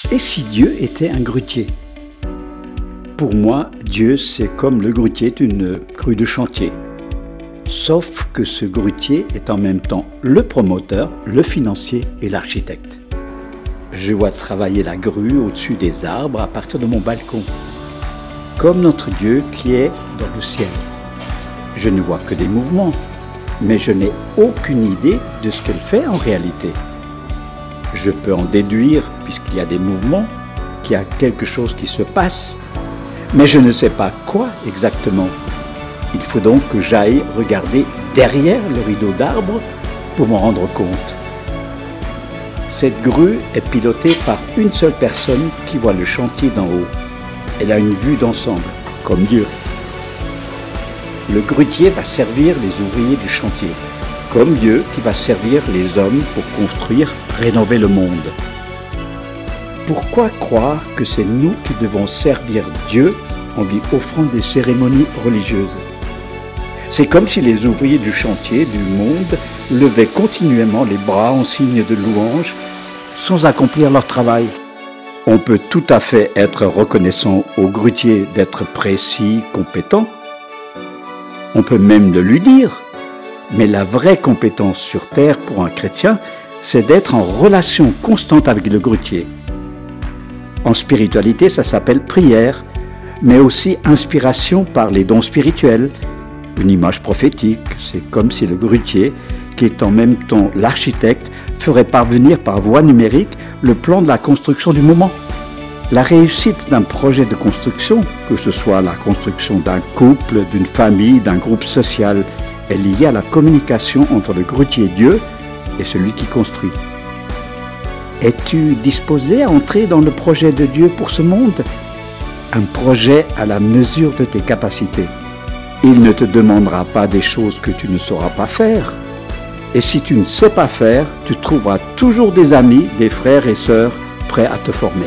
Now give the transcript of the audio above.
Et si Dieu était un grutier? Pour moi, Dieu, c'est comme le grutier d'une grue de chantier. Sauf que ce grutier est en même temps le promoteur, le financier et l'architecte. Je vois travailler la grue au-dessus des arbres à partir de mon balcon, comme notre Dieu qui est dans le ciel. Je ne vois que des mouvements, mais je n'ai aucune idée de ce qu'elle fait en réalité. Je peux en déduire, puisqu'il y a des mouvements, qu'il y a quelque chose qui se passe, mais je ne sais pas quoi exactement. Il faut donc que j'aille regarder derrière le rideau d'arbres pour m'en rendre compte. Cette grue est pilotée par une seule personne qui voit le chantier d'en haut. Elle a une vue d'ensemble, comme Dieu. Le grutier va servir les ouvriers du chantier, comme Dieu qui va servir les hommes pour construire, rénover le monde. Pourquoi croire que c'est nous qui devons servir Dieu en lui offrant des cérémonies religieuses? C'est comme si les ouvriers du chantier du monde levaient continuellement les bras en signe de louange sans accomplir leur travail. On peut tout à fait être reconnaissant au grutier d'être précis, compétent. On peut même le lui dire. Mais la vraie compétence sur terre pour un chrétien, c'est d'être en relation constante avec le grutier. En spiritualité, ça s'appelle prière, mais aussi inspiration par les dons spirituels. Une image prophétique, c'est comme si le grutier, qui est en même temps l'architecte, ferait parvenir par voie numérique le plan de la construction du moment. La réussite d'un projet de construction, que ce soit la construction d'un couple, d'une famille, d'un groupe social, est liée à la communication entre le grutier Dieu et celui qui construit. Es-tu disposé à entrer dans le projet de Dieu pour ce monde? Un projet à la mesure de tes capacités. Il ne te demandera pas des choses que tu ne sauras pas faire. Et si tu ne sais pas faire, tu trouveras toujours des amis, des frères et sœurs prêts à te former.